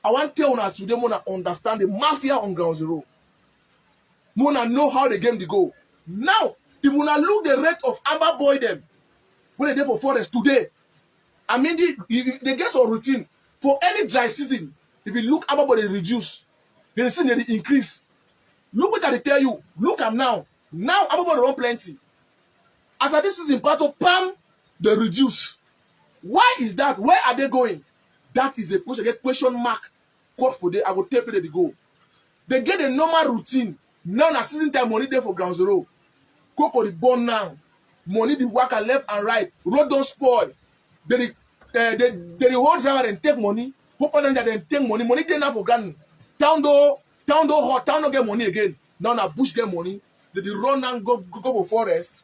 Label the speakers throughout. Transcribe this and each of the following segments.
Speaker 1: I want to tell you today, Mona understand the mafia on ground zero. Mona know how the game they go. Now, if you now look the rate of Amber Boy them, when they there for forest today, I mean, they get some routine. For any dry season, if you look Amber Boy, they reduce. They see they increase. Look what I tell you. Look at now. Now Amber Boy run plenty. As at this season, part of Pam, they reduce. Why is that? Where are they going? That is the question. Get question mark. Code for them. I will tell you where they go. They get a normal routine. Now na season time money there for ground zero. Coco the born now. Money the worker left and right. Road don't spoil. They hold driver and take money. Hope that they take money. Money they now for Ghana. Town do hot. Town don't get money again. Now na bush get money. They run and go for forest.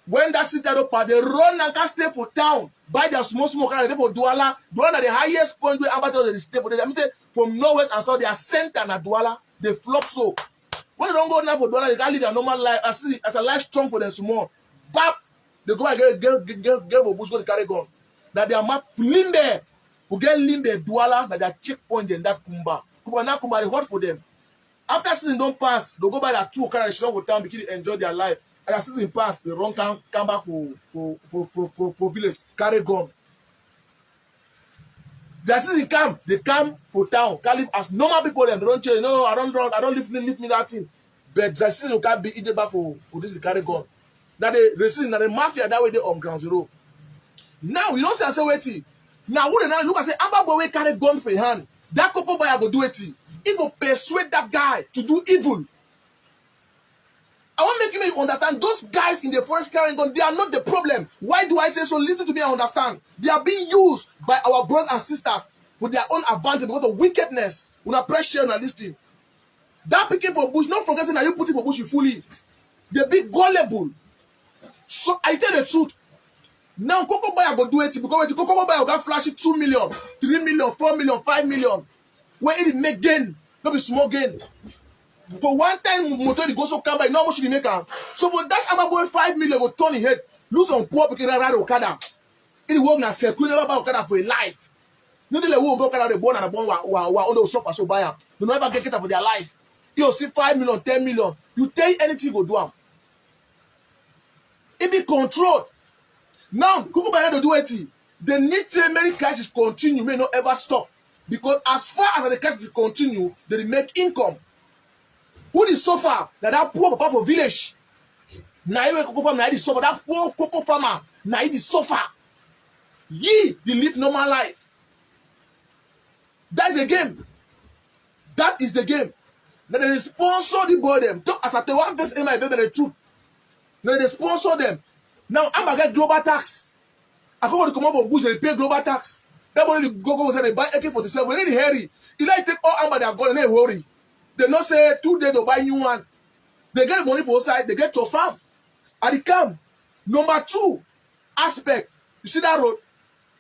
Speaker 1: When that city up, they run and can stay for town. Buy their small car for Douala. Douala the highest point where Ambato they stay for them. I mean, from north and south, they are center and Douala. They flop so. When they don't go now for Douala, they can't live their normal life. As a life strong for them small. Bap! They go and get for bush, go to carry gun. That they are map Limbe. Who get Limbe, Douala, that they are checkpoint in that Kumba. Kumba, they hot for them. After season don't pass, they go by that 2 car and go town because they enjoy their life. And as season pass, they run come back for village, carry gun. The season come, they come for town, can live as normal people. Them they don't change. No, I don't run, I don't leave me that thing. But the season can't be eaten back for this carry gun. Now the season, now the mafia that way they on ground zero. Now we don't say waiting. Now who they now look and say Amber Boy carry gun for your hand. That couple boy go do it. He go persuade that guy to do evil. I want to make you understand those guys in the forest carrying gun, they are not the problem. Why do I say so? Listen to me and understand. They are being used by our brothers and sisters for their own advantage because of wickedness. Una pressure and listening. That picking for bush, not forgetting that you put it for bush, you fully. They be gullible. So I tell the truth. Now Coco Boy go do it because Coco Boy got flash it 2 million, 3 million, 4 million, 5 million. Where it make gain, not be small gain. For one time, motor the go so come by, no much you make am. So for that Amber Boy 5 million go turn his head, lose on poor because they ride Okada. It work na circle never buy Okada for a life. No dey who go Okada the born and the born wa all those shop so buy am. They never get it for their life. You see 5 million, 10 million, you take anything go do am. It be controlled. Now, Kuku by to do it. They need to many crises continue, may not ever stop. Because as far as the crisis continue, they make income. Who is suffer? That poor papa for village. Now you cocoa farmer, now you suffer. That poor cocoa farmer, now you suffer. Ye, they live normal life. That's the game. That is the game. Now they sponsor the boy them. Talk as at the one person in my baby the truth. Now they sponsor them. Now I'm gonna get global tax. I come to come up with bush, they pay global tax. That boy go say they buy AK-47. When they hurry, you like take all amber they are going, they worry. They not say 2 days to buy new one. They get the money for outside, they get to farm. And it come. Number 2 aspect. You see that road?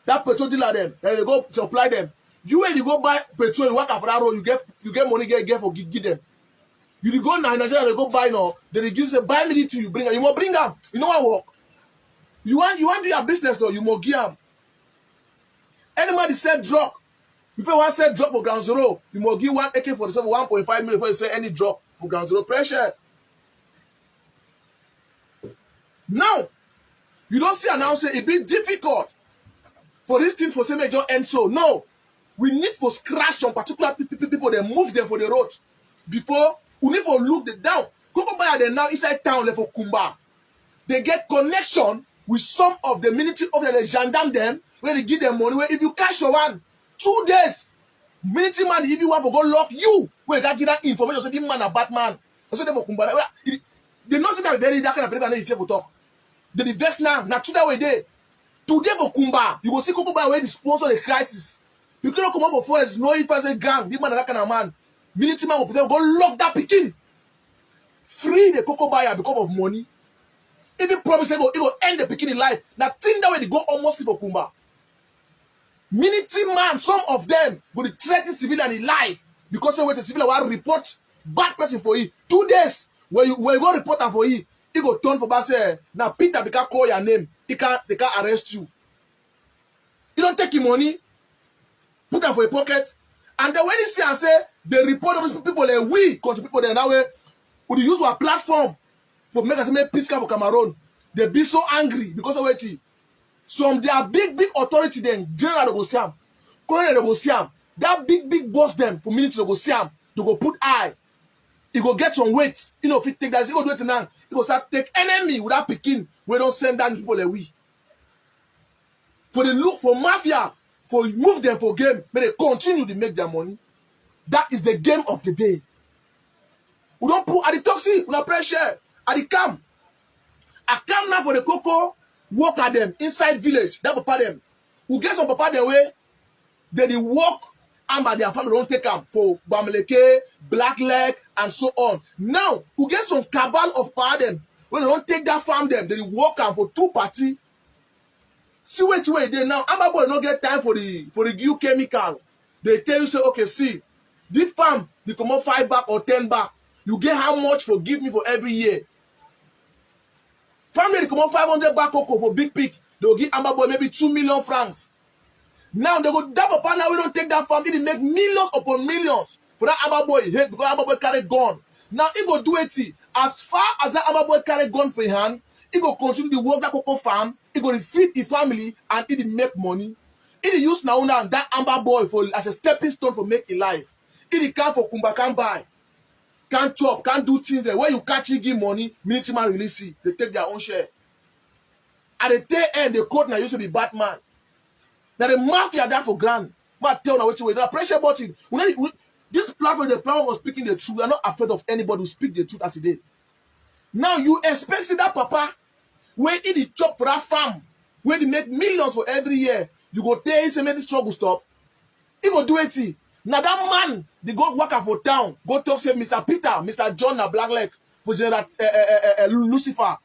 Speaker 1: That petrol dealer them. Then they go supply them. You when you go buy petrol, you work for that road, you get money, get for give them. You go now in Nigeria, they go buy now. They reduce say buy me till you bring them. You must bring them. You know what work? You want to do your business though, you must give them. Anybody said drop. If you want to say drop for ground zero, you must give one AK-47 1.5 million before you say any drop for ground zero pressure. Now, you don't see announcing it be difficult for this thing for say major end so. No, we need to scratch some particular people, they move them for the road. Before, we need to look them down. Coco Buyer they now inside town left for Kumba. They get connection with some of the military of the gendarme them, where they give them money. Where if you catch your one, 2 days, military man, if you want to go lock you, where you got give that information, so this man a bad man. So they for Kumba. They not see that very that kind of people if you for talk. They invest now, not today way day. Today for Kumba, you will see Coco Buyer where they sponsor the crisis. You cannot come up for forest, no if I say gang, this man that kind of man. Military man will go lock that pikin. Free the Coco Buyer because of money. Even promise it will end the beginning life. Now think that way they go almost to Kumba. Military man, some of them will threaten civilian in life because they wait a civilian will report bad person for you. 2 days when you go report them for you, he go turn for back say now Peter they can call your name, they can arrest you. You don't take your money, put them for your pocket, And then when you see and say, they report of these people, we country people, then that way, we use our platform for make us make peace camp for Cameroon. They be so angry because of it. Some their big authority then, general they go see am, colonel they go see am, that big boss them for military they go see am, they go put eye, he go get some weight, you know, if he take that, he go do it now, he go start take enemy without picking, we don't send down people like we. For the look for mafia, for move them for game, but they continue to make their money. That is the game of the day. We don't put at the toxic, we don't pressure, at the camp. I come now for the cocoa, walk at them inside village. That papa them. We get some papa their way. Then they walk and by their family don't take them for Bamileke, Black Leg, and so on. Now we get some cabal of power them. When they don't take that farm them, they walk them for 2 party. See wait they now. Amba boy don't get time for the new chemical. They tell you say, okay, see, this farm they come out 5 back or 10 back. You get how much for give me for every year. Family they come out 500 back cocoa for big pig. They will give Amba boy maybe 2 million francs. Now they go double pan. Now we don't take that farm. It make millions upon millions for that Amba boy hate because Amba boy carry gun. Now he go do it. As far as that Amba boy carry gun for his hand, he go continue to work that cocoa farm. He go feed his family and he make money. He use now that Amba boy for as a stepping stone for make a life. He can for Kumba can buy, can't chop, can't do things there. Where you catch him give money, military man release it. They take their own share. At the tail end, the court now used to be Batman. Now the mafia that for grand. But tell now what you wait. Now pressure button. This platform, the platform was speaking the truth. We are not afraid of anybody who speak the truth as he did. Now you expect that papa where he the chop for that farm, where they make millions for every year. You go tell him say make the struggle stop. He go do it. Now that man, they go work for town, go talk say Mr. Peter, Mr. John na Black Leg for General Lucifer.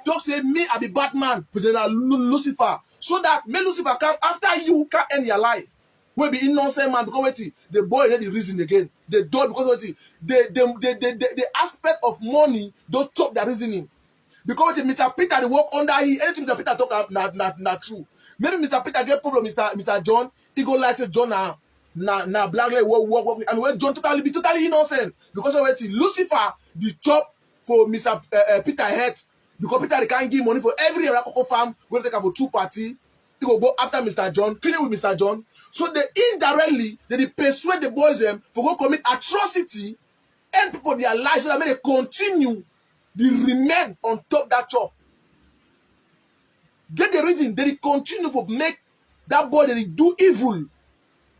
Speaker 1: Talk say me I be Batman for General Lucifer. So that me Lucifer come after you can end your life. We be innocent man because wait, the boy already reason again. The dog because wait, the aspect of money don't chop the reasoning. Because Mr. Peter they work under he anything Mr. Peter talk not true. Maybe Mr. Peter get problem Mr. John, he go like say John na Black Leg work and when John be totally innocent because of wait Lucifer the chop for Mr. Peter head because Peter they can't give money for every Cocoa farm going to take for 2 party. He go after Mr. John, finish with Mr. John. So they indirectly they persuade the boys them for go commit atrocity and people their lives so that they continue they remain on top that chop. Get the reason they continue to make that boy they do evil,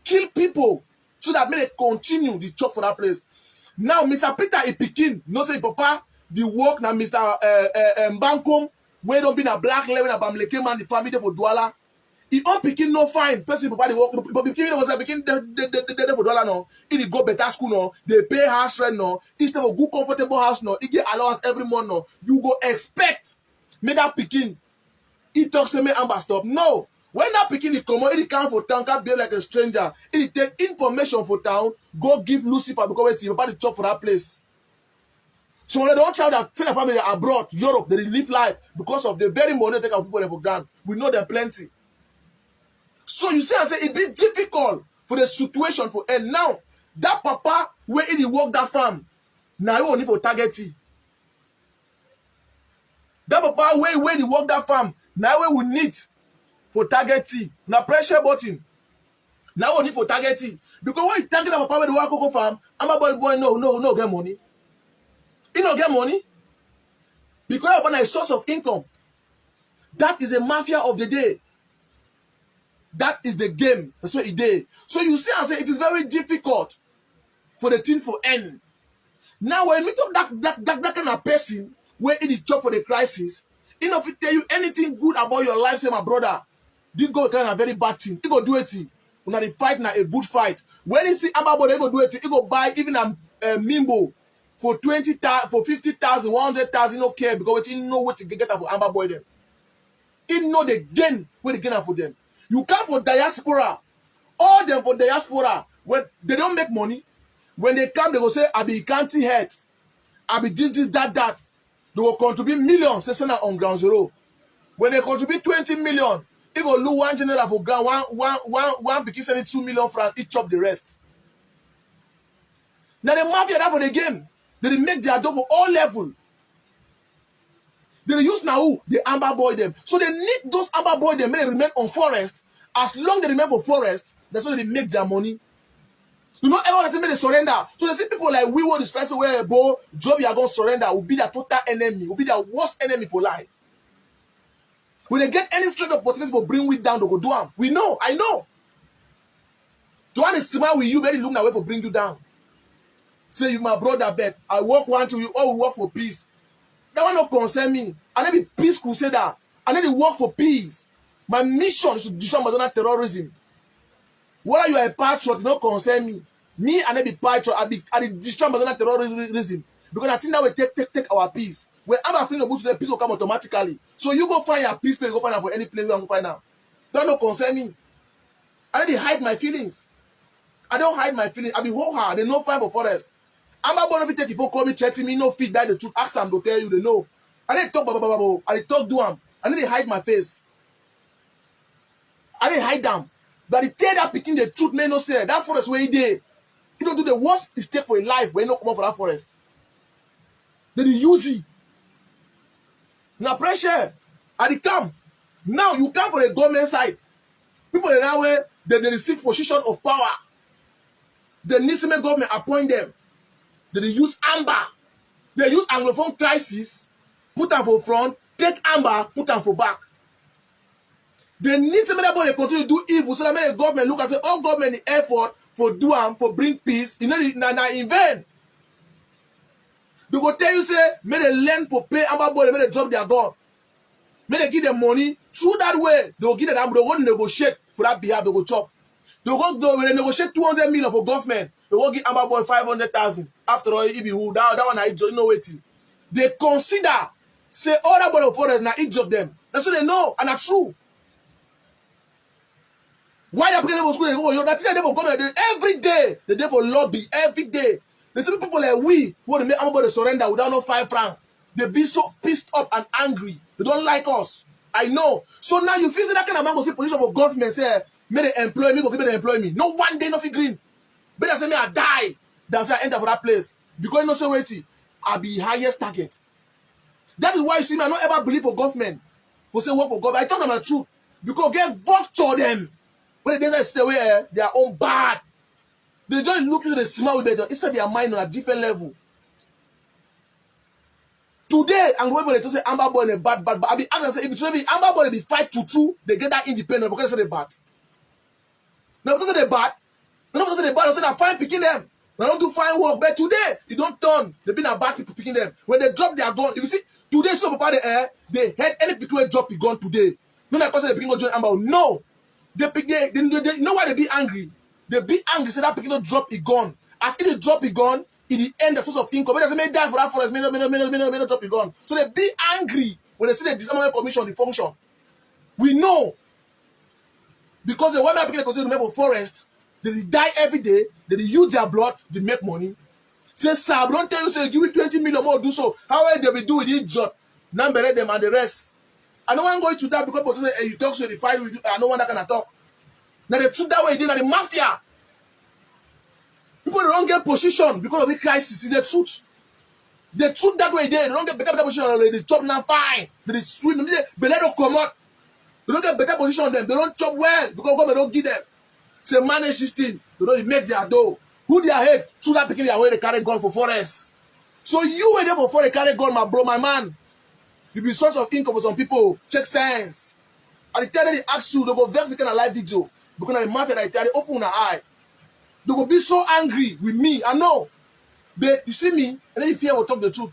Speaker 1: kill people so that they continue the chop for that place. Now Mr. Peter is picking, no say papa the work now Mr. Mbankom where don't be a Black Leg na Bamileke man the family for Douala. He on picking no fine. Person papa the work, but picking was a picking the for Douala no. He go better school no. They pay house rent no. Instead of a good comfortable house no. He get allowance every month no. You go expect me that picking. He talks to me and stop. No. When that picking he come out, he come for town, can't be like a stranger. He take information for town, go give Lucifer because he papa the chop for that place. So when they don't child that tell their family abroad, Europe, they live life because of the very money they take our people for granted. We know them plenty. So you see, I say it be difficult for the situation for end. Now, that papa where he work that farm, now you only for targeting. That papa where he work that farm, now we need for targeting. Now pressure button. Now only for targeting. Because when you target that papa where they work Cocoa farm, I'm a boy no get money. He don't get money because upon a source of income. That is a mafia of the day. That is the game. That's what it did. So you see, I say it is very difficult for the thing for end. Now when we talk that kind of person where in the job for the crisis, he not tell you anything good about your life. Say my brother, did go kind of very bad thing. He go do it. When they fight now a good fight. When he see Amba boy, he go do it. He go buy even a Mimbo. For 20,000, for 50,000, 100,000, he don't care because he know what to get for Amba boy them. He know the gain where they gain for them. You come for diaspora, all them for diaspora. When they don't make money, when they come, they will say, I be county head, I be this, that. They will contribute millions, say on ground zero. When they contribute 20 million, he will lose one general for ground, one because sending 2 million francs, he chop the rest. Now the mafia that for the game. They make their dog for all level. They use now the amber boy them. So they need those amber boy them, may they remain on forest. As long they remain for forest, that's why they make their money. You know, everyone say make they surrender. So they see people like we want to stress away, bro, job you are going to surrender will be their total enemy, will be their worst enemy for life. When they get any slight opportunity for bring we down, they go do them. We know, I know. To want to smile with you, very look away for bring you down. Say you my brother, bet I work one to you, all we work for peace. That one not concern me. I need be peace crusader. I need to work for peace. My mission is to destroy Amazonian terrorism. Whether you are a patriot, not concern me. Me, I need be patriot. I destroy Amazonian terrorism because I think that will take our peace. When I'm afraid of the peace will come automatically. So you go find your peace place, go find out for any place you want to find out. That not concern me. I need to hide my feelings. I don't hide my feelings. I be whole hard. They no fight for forest. I'm not going to take if you call me, threaten me, no feed by the truth. Ask them to tell you they know. I didn't talk, I didn't talk to them. I didn't hide my face. I didn't hide them. But they tell that picking the truth, may not say that forest where he did. You don't do the worst mistake for your life when you don't come out for that forest. Then you use it. Now pressure. And they come. Now you come for the government side. People in that way, they receive position of power. They need to make government appoint them. They use amber. They use Anglophone crisis, put them for front, take amber, put them for back. They need to make everybody continue to do evil so that make the government look and say, all government the effort for do them, for bring peace, you know, na in vain. They go tell you, say, may they learn for pay amber boy, may they drop their gun. May they give them money. Through that way, they will give them, they will negotiate for that behalf, they will chop. They will go, when they negotiate 200 million for government, they will give amber boy 500,000. After all, it be who, that one I don't know waiting. They consider, say, all that boy of forest, now each of them. That's what they know, and that's true. Why are people school? They go, that's why they for government every day. They there for lobby every day. They see people like we who want to make everybody surrender without no 5 francs. They be so pissed up and angry. They don't like us. I know. So now you feel that kind of man go see position for government say, may they employ me, go give me they employ me. No one day, nothing green. Better say me I die. That's why I enter for that place. Because you know so waiting, I'll be highest target. That is why you see me, I don't ever believe for government. For say work for government. I tell them the truth. Because get vulture them. When they stay away, they are own bad. They just look into the small way, they set their mind on a different level. Today, I'm going to say Amber Boy in a bad. I be asking, if it's really Amber Boy, they be fight to true, they get that independent because they say they bad. Now, because they bad, they're not because they bad, they say they're fine picking them. They don't do fine work, but today, they don't turn. They've been a bad people picking them. When they drop their gun, if you see, today, some about the air, they had any people who drop the gun today. Not like because they picking join Amber. No. They know why they be angry. They be angry, so that picking don't drop a gun. After they drop a gun, in the end, the source of income, they may die for that forest, may not drop a gun. So they be angry when they see the disarmament commission, the function. We know. Because the women people continue to remember forest, they die every day, they use their blood, they make money. Say, sir, don't tell you, say, give me 20 million more, do so. How they will do with each job? Number them and the rest. I don't want to go into that because people say, hey, you talk so the fight with you. I don't want that kind of talk. Now the truth that way, they are the mafia. People don't get position because of the crisis. It's the truth. The truth that way, they don't get better position. They chop now fine. They swim. They let them come out. They don't get better position on them. They don't chop well because government don't give them. Say manage this thing. They don't make their dough. Who their head? Through that picking their way, they carry gun for forest. So you were there before they carry gun, my bro, my man. You be source of income for some people. Check sense. And they tell them they ask you, they go vex the kind of live video. Because of the mafia that they open an eye. They will be so angry with me. I know. But you see me, and then if you will talk the truth.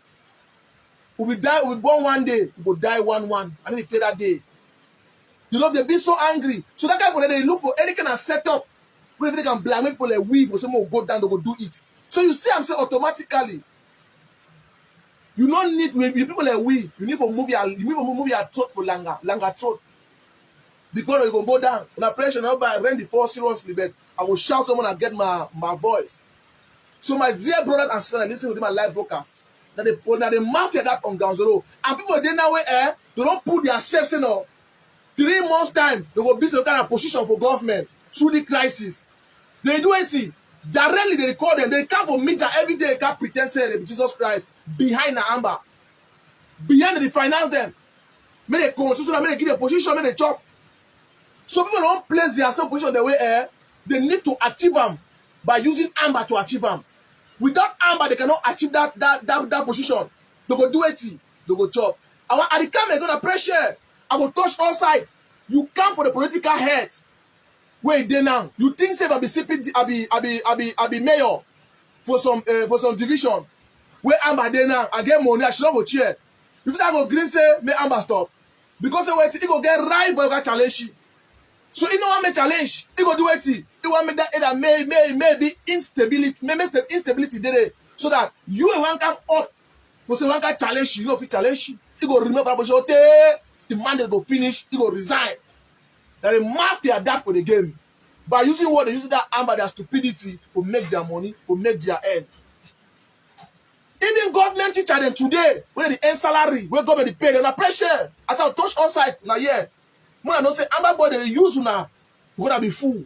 Speaker 1: We will die, we will born one day, we will die one. And then they fear that day. You know, they be so angry. So that guy when they look for any kind of setup. Where if they can blame people like weave or someone will go down, they will do it. So you see, I'm saying automatically. You don't need with people like we. You need to move your throat for longer throat. Because you can go down. When I pressure, now I rent the force seriously, but I will shout someone and get my voice. So my dear brothers and sisters, listening to my live broadcast. That the mafia that on ground zero. And people they now they don't put their selves in 3 months time, they will be some kind of position for government through the crisis. They do it. Directly they record them. They come for media every day. They can't pretend say they be Jesus Christ behind the amber. Behind they finance them. May they control them, may they give a position, may they chop. So people don't place their self position the way they need to achieve them by using amber to achieve them. Without amber, they cannot achieve that position. They go do it, they go chop. At the time, they're gonna pressure. I will touch all sides. You come for the political head. Where they now? You think say I be CPD, I be mayor for some division. Where amber they now? I get money. I should not go chair. If I go green say may amber stop because he go get right but he challenge you. So you know what me challenge? He go do it. He want me that maybe instability, maybe instability there so that you one come up. For say one can challenge you know if he challenge you, he go remember the mandate go finish. He go resign. That the mafia adapt for the game by using what they use that amber their stupidity to make their money, to make their end. Even government teacher them today, when they earn salary, when government pay, they're under pressure. As I touch on site, now yeah. When I don't say amber boy, they use now, you're gonna be fool.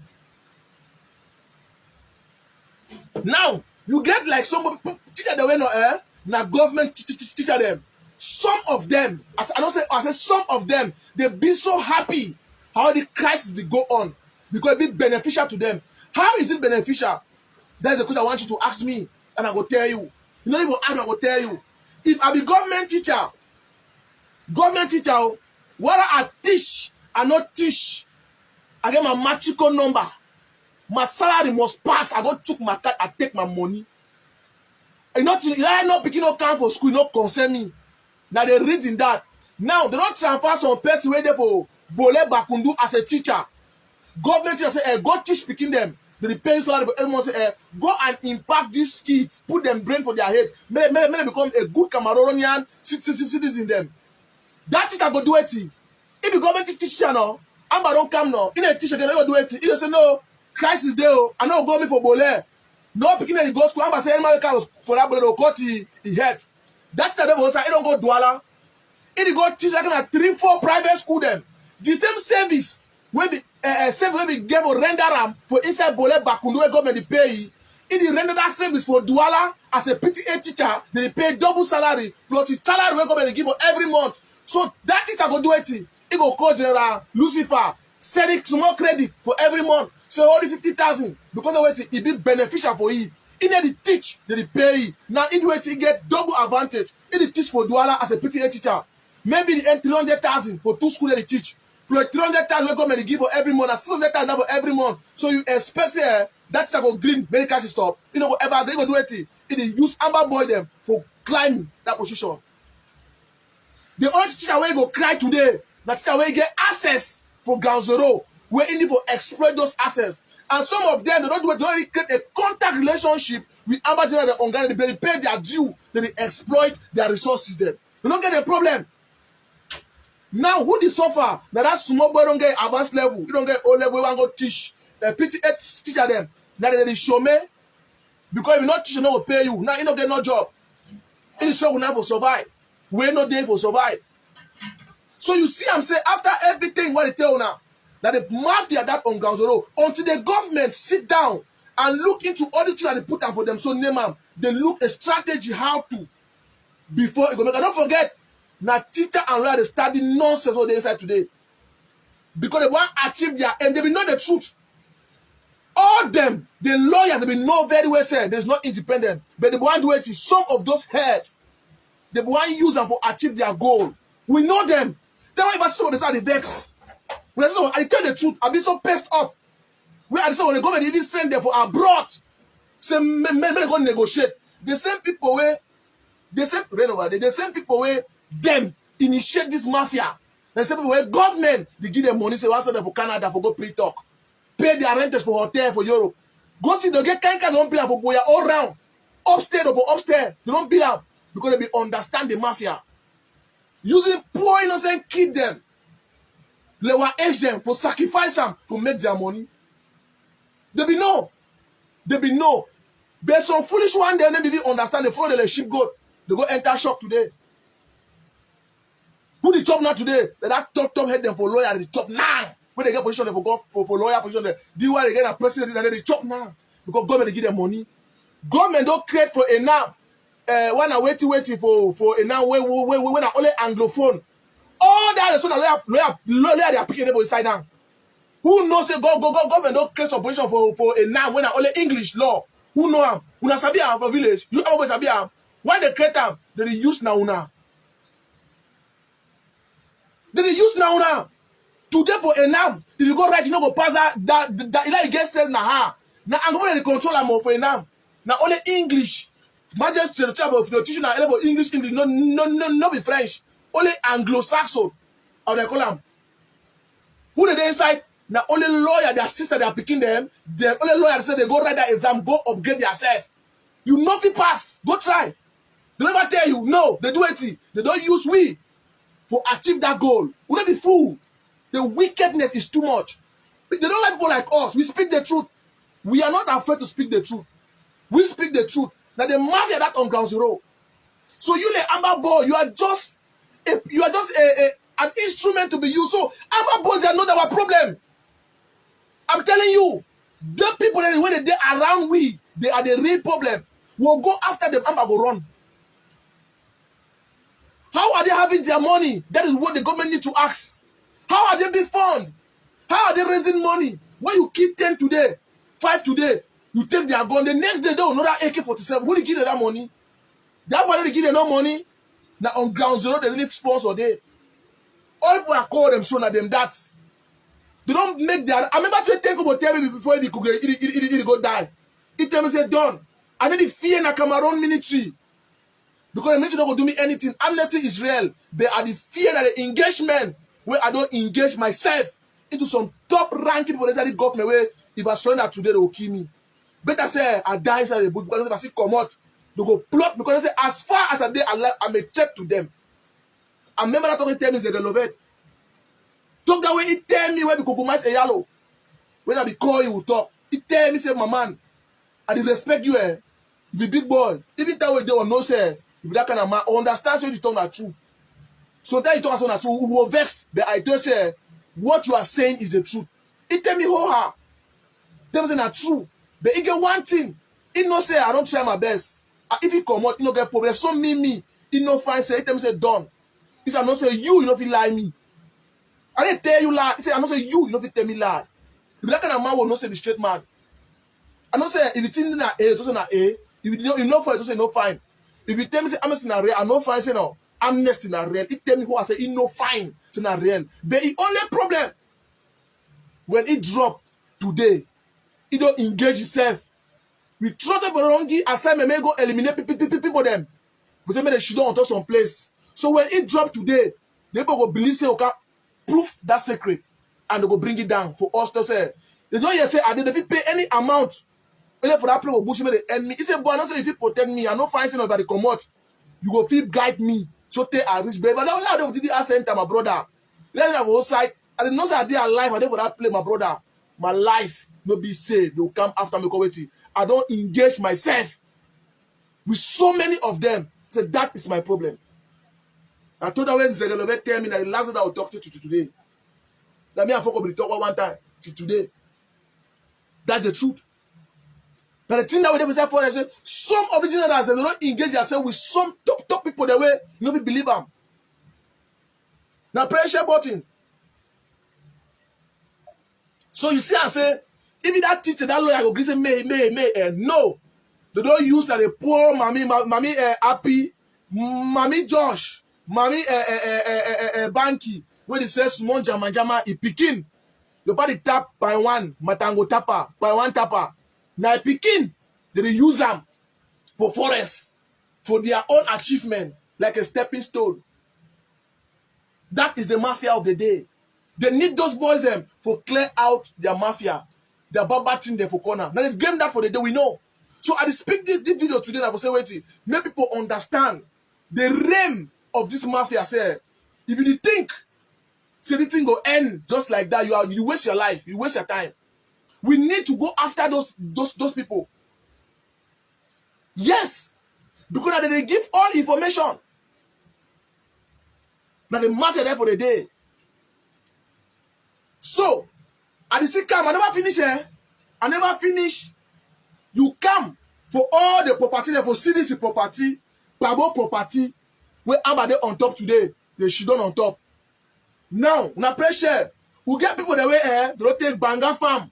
Speaker 1: Now, you get like some teacher that went on now government teacher them. Some of them, I say some of them, they be so happy how the crisis they go on because it be beneficial to them. How is it beneficial? That's the question I want you to ask me, and I go tell you. You don't even ask me, I go tell you. If I be government teacher, what I teach, I not teach. I get my matrical number. My salary must pass. I go took my card, I take my money. And not picking up count for school, not concern me. Now they reading that. Now they don't transfer some person where they for Bole Bakundu as a teacher. Government teacher say, go teach picking them. They pay you salary, but everyone say, go and impact these kids, put them brain for their head. May they become a good Cameroonian citizen in them. That teacher go do it. If the government teacher now, Amber don't come now. In a teacher can never do it. He say no, Christ is there. I know go me for Bole. No picking any go school. Amber say any man was for that Bole cut he head. That teacher will say he don't go Douala. He go teach like a 3-4 private school them. The same service will be gave for render them for inside Bole Bakundu where government pay. If they render that service for Douala as a PTA teacher, they pay double salary plus the salary where government give for every month. So that teacher go do it. He go call General Lucifer, send it small credit for every month. So only 50,000 because of what it be beneficial for him. He need to teach, they pay. Now he do it, he get double advantage. He teach for Douala as a PTA teacher. Maybe the 300,000 for 2 schools they teach. Plus 300,000 where government give for every month and 600,000 for every month. So you expect say that teacher go green, very cash stop. You know whatever they go do it. He use amber boy them for climbing that position. The only teacher where go cry today, that teacher where get access for ground zero, where he need to exploit those assets. And some of them, they don't do it, they only create a contact relationship with amber teacher and organic, they pay their due, they exploit their resources there. You don't get a problem. Now, who did suffer? Now that small boy don't get advanced level, you don't get O level, you want to go teach. The PTA teacher them. Now they show me. Because if you not teach, you will pay you. Now you don't get no job. It is struggle now for survive. We're not there for survive. So you see, I'm saying after everything what they tell now, that the mafia that on ground zero, until the government sit down and look into all the things that they put down for them. So name them, they look a strategy how to before it go make. And don't forget, now teacher and lawyer they study nonsense what they inside today. Because they want to achieve their aim, they will know the truth. All them, the lawyers, they will know very well said there's not independent. But they want to do it is some of those heads. They want to use them for achieve their goal. We know them. They don't even see what they start the vex. When I tell the truth, I've been so pissed up. When I say when the government even send them for abroad, say men go negotiate. The same people where the same people where them initiate this mafia. The same people where government they give them money, say one send them for Canada for go pre-talk. Pay their renters for hotel for Europe. Go see they get kind of don't bill for Boya all round. Upstairs or upstairs. They don't bill them because they understand the mafia. Using poor innocent kid them. They will age them for sacrifice them to make their money. They be no. But some foolish one they don't even understand the follow the sheep goat. They go enter shop today. Who the chop now today? That top head them for lawyer, they chop now. When they get position, they for lawyer position. They why they get a president and they chop now. because government give them money. Government don't create for a now. When I waiting for a now when I only anglophone. All that is so lawyer they are picking them inside down. Who knows say government don't create some position for a now when I only English law. Who know am? Una sabi am for village. You always sabi am. Why they create am? They use now una. They use now una. Today for enam, if you go right, you know go pass that like get said na ha. Now I'm going to control am for enam. Now only English. Majesty of the teaching na English, no be French. Only Anglo-Saxon. How they call them? Who they inside? Now only lawyer, their sister, they are picking them. The only lawyer say they go write that exam, go upgrade themselves. You know if pass, go try. They never tell you, no, they do it. They don't use we for achieve that goal. We don't be fool. The wickedness is too much. They don't like people like us. We speak the truth. We are not afraid to speak the truth. We speak the truth. Now the mafia that on ground zero. So you the Amber Boy, you are just an instrument to be used. So Amber Boys are not our problem. I'm telling you, the people that when they are around we, they are the real problem. We'll go after them. Amber go run. How are they having their money? That is what the government need to ask. How are they being fund? How are they raising money? When you keep 10 today, 5 today, you take their gun. The next day, they will another AK-47. Who did give them that money? That one they give them no money. Now on ground zero, they really sponsor they. All people are call them so now them that. They don't make their. I remember to think about tell me before he could go die. He tell me say done. And then the fear na Cameroon military. Because the military don't go do me anything. Amnesty Israel. They are the fear that the engagement where I don't engage myself into some top ranking people inside the government where if I surrender today, they will kill me. Better say I die inside the book because if I see come out, they go plot because they say as far as I day alive, I'm a threat to them. I remember that talking tell me they love it. Talk that way, he tell me when we compromise a yellow. When I be call you, will talk. He tell me, say, my man, I dey respect you, You be big boy. Even that way they will know say, you be that kind of man, I understand say you talk not true. So that you talk not true, we will vex. But I just say, what you are saying is the truth. He tell me, ho ha. Them say not true. But he get one thing. He no say, I don't try my best. If he come out, he no get problem. So me, he no find say, he tell me say, done. He say, I no say, you no feel lie me. I didn't tell you lie. He say, I no say, you no fit tell me lie. If that kind of man will not say be straight man. I don't say, if you think na A, it say na A. If you know for it, say no fine. If you tell me say amnesty na real, I no fine, say no. Amnesty na real. He tell me who I say he no fine, say na real. But the only problem when he drop today, he don't engage himself. We try to Borongi assignment may go eliminate people them. For them they should don't enter some place. So when he drop today, they people go believe say okay, proof that secret, and they go bring it down for us to say. They don't yet say I didn't pay any amount. Only for that play of bush me the enemy. He said, boy, I don't say if you protect me, I don't find something about the commot. You go feel guide me. So take a rich baby. But now they did ask my brother. Let them go side. I didn't know say I did alive. I did for that play, my brother. My life no be saved. They will come after me. I don't engage myself with so many of them. So that is my problem. I told her when Zegelove tell me that the last that I will talk to you today. That me and Foko will talk one time to today. That's the truth. Now the thing that we never say for say some of the generals they don't engage themselves with some top people the way you don't believe them. Now pressure button. So you see I say, even that teacher, that lawyer go say may no. They don't use that the poor mommy happy, mommy Josh, mommy Banky, when they say small jama he picking. The body tap by one, matango tapper, by one tapper. Now picking, they use them for forest, for their own achievement, like a stepping stone. That is the mafia of the day. They need those boys them for clear out their mafia. They're babating them for corner. Now they've gained that for the day we know. So I speak this video today and I will say, wait, make people understand the realm of this mafia. Say, if you think, say the thing go end just like that, you waste your life, you waste your time. We need to go after those people. Yes, because they give all information. Now the mafia there for the day. So, at the same time, I never finish here. I never finish For all the property, for CDC property, Babo property, where Amber they on top today, they should on top. Now, na pressure. We get people the way they don't take Banga farm.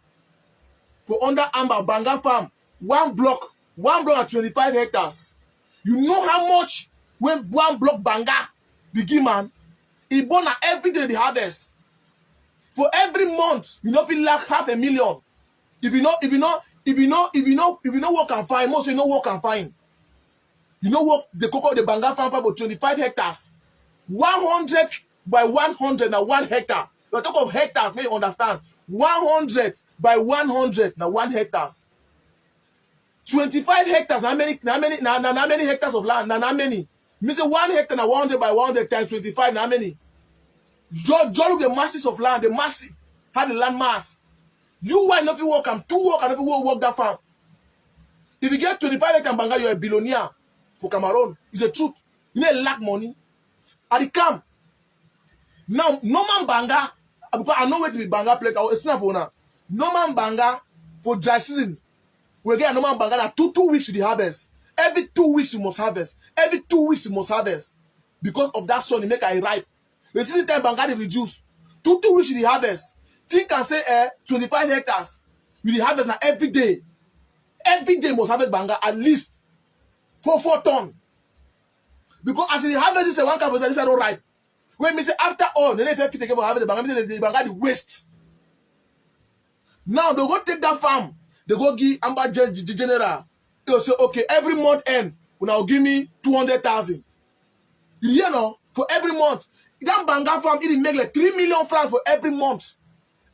Speaker 1: For under Amber Banga farm, one block at 25 hectares. You know how much when one block Banga begin, man? It born every day the harvest. For every month, you know feel like $500,000. If you know work and find, most you know work and find. You know what the cocoa the Banga farm for 25 hectares. 100 by 100 now 1 hectare. We talk of hectares, may you understand. 100 by 100 now 1 hectares. 25 hectares, how many hectares of land? Now many. Means 1 hectare now 100 by 100 times 25, now many. Just look the masses of land, the massive, how the land mass. You why not you work and 2 work and if you work that farm. If you get 25 hectares in Banga, you're a billionaire for Cameroon. It's the truth. You may lack money. At the camp. Now, no man Banga, because I know where to be Banga plate. I will explain for now. No man Banga for dry season. We get a no man Banga that two weeks to the harvest. Every 2 weeks you must harvest. Every 2 weeks you must harvest. Because of that sun, it make it ripe. The season time Banga they reduce. 2 weeks to the harvest. Think can say 25 hectares. You the harvest now every day. Every day must harvest Banga at least 4 tons. Because as you harvest this one kind of this is not ripe. When me say after all, they never fit again for harvest the Banga, the Banga the waste. Now they go take that farm, they go give Amber General. They'll say, okay, every month end, will now give me 200,000. You know, for every month. That Banga farm, it make like 3 million francs for every month.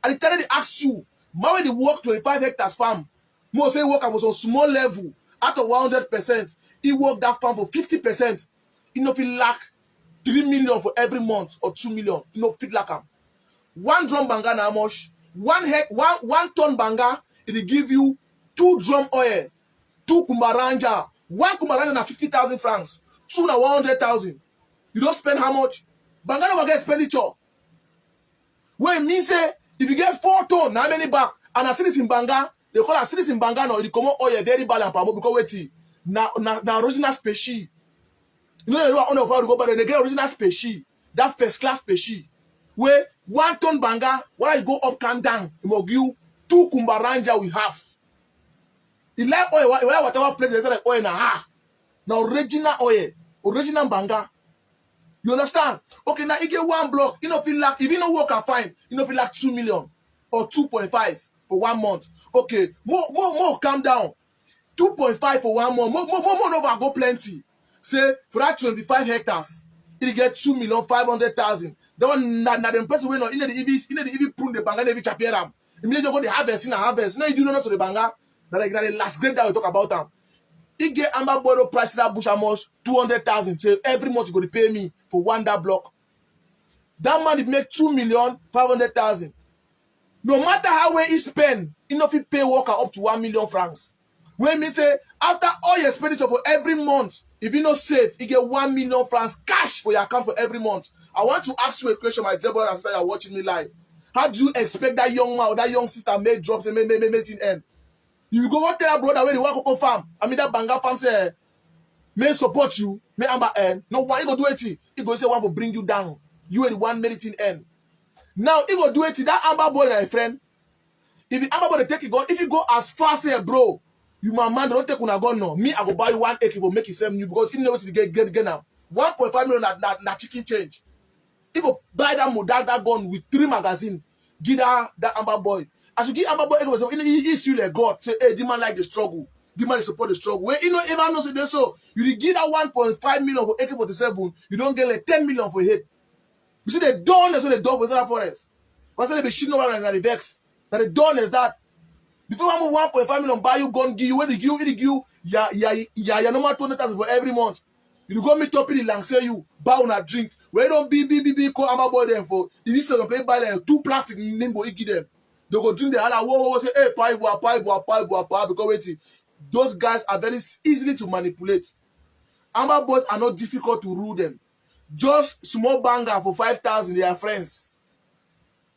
Speaker 1: And they ask you, why when they work 25 hectares farm, most say work for some small level, out of 100%, he work that farm for 50%. He no feel lack 3 million for every month or 2 million. He no feel lack them. 1 drum Banga na how much? 1 ton Banga, it will give you 2 drum oil, 2 kumbaranja. 1 kumbaranja na 50,000 francs, 2 na 100,000. You don't spend how much? Banga never get expenditure. When it means say if you get 4 ton, how many back? And a citizen Banga, they call a citizen Banga now. It come out oil very bad and because wait, na original species. You know they don't know how to go, but they get original species. That first class species. Where 1 ton Banga, when you go up and down, it will give you 2 kumbaranja we have. You like oil, whatever place they say like oil na now original oil, original Banga. You understand? Okay, now you get 1 block, you know feel like if you don't work and fine, you know feel like 2 million or 2.5 for 1 month. Okay, more calm down. 2.5 for 1 month, more over go plenty. Say for that 25 hectares, it get 2,500,000. That one na the person we know in the EV prune the Banga every chapiram. Immediately go the harvest in a harvest. No, you do not to the Banga. That the last grade that we talk about them. He get Amber borrow price that bush almost 200,000. So every month you go to pay me for 1 that block. That man it make 2,500,000. No matter how way he spend, he not fit pay worker up to 1 million francs. When me say after all your expenditure for every month, if you not save, you get 1 million francs cash for your account for every month. I want to ask you a question, my dear brother and sister, you're watching me live. How do you expect that young man or that young sister make drops and make it end? You go tell that brother where the work go farm. I mean that Banga farm say may support you, may Amber end. No one he go do it. He go say one will bring you down. You and one medicine end. Now he go do it. That Amber boy, my friend. If Amber boy take it gun, if you go as far say bro, you my man don't take una gun no. Me I go buy 1 AK for make it same new because he know what to get now. 1.5 million na chicken change. He go buy that gun with 3 magazines. Give that Amber boy. As you give Amber boy, he see you like God. Say, hey, the man like the struggle. The man support the struggle. When you know even know say so, you give that 1.5 million for AK-47, you don't get like 10 million for a head. You see the dawn is what the dog was in that forest. But say they be shooting around and the vex. That the dawn is that. Before I move 1.5 million buy you gun, give you where they give you, yeah, normal 200,000 for every month. You go meet up in the lang say you buy on a drink. Where don't be call Amber boy them for if this is a play buy like 2 plastic nimbo give them. They go drink the other whoa, say hey pipe because wait, those guys are very easily to manipulate. Amber boys are not difficult to rule them. Just small banger for 5,000, they are friends.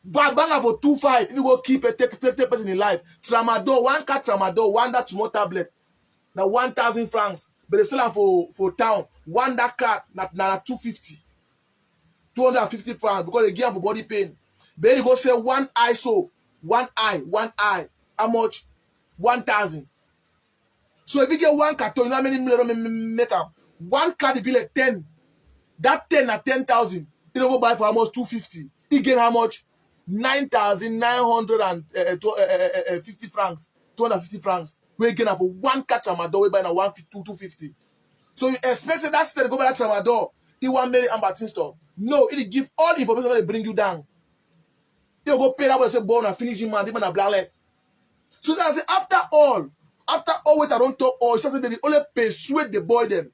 Speaker 1: Banger for 2.5, if you go keep a take person in life. Tramadol, 1 cat tramadol, 1 that small tablet. Now 1,000 francs. But they sell them for town. One that car na 250. 250 francs because they give them for body pain. But they go sell one eye so. One eye. How much? 1,000. So if you get one carton, you know how many million make up? One card be like 10. That 10 at 10,000. You know go buy for almost 250. He gain how much? 9,950 francs. 250 francs. We gain for one cat tramadol. We buy na 250. So you expect that state go buy that tramadol. He want many ambatin store. No, it give all the information when they bring you down. You go pay that when say born and finishing man, even a black leg. So that I say after all what I don't talk all, it's just they only persuade the boy them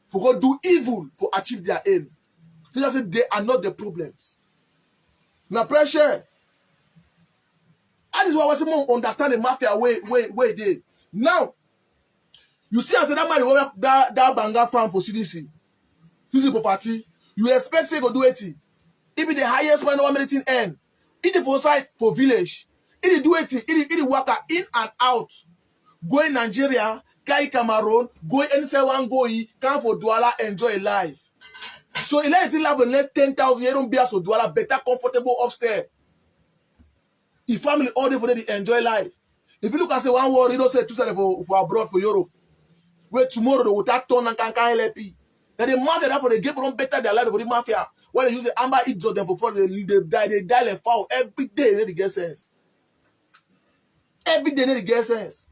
Speaker 1: for go do evil for achieve their aim. So I say they are not the problems. Now pressure. That is why I was more understand the mafia way they. Now you see, I said that man that banga farm for CDC, using property. You expect say go do it. It be the highest man one minute in end. It for side for village. It do it. It work in and out. Go in Nigeria, Kai Cameroon, go inside one go come for Douala, enjoy life. So he let it have a net 10,000 you don't be so Douala better comfortable upstairs. His family all day for them to enjoy life. If you look at say one word, you don't say two side for abroad for Europe. Where tomorrow they will start turn and can LP. Then the mafia therefore they give them better their life for the mafia. When they use the amber eat them before they die like foul every day they get sense. Every day they get sense.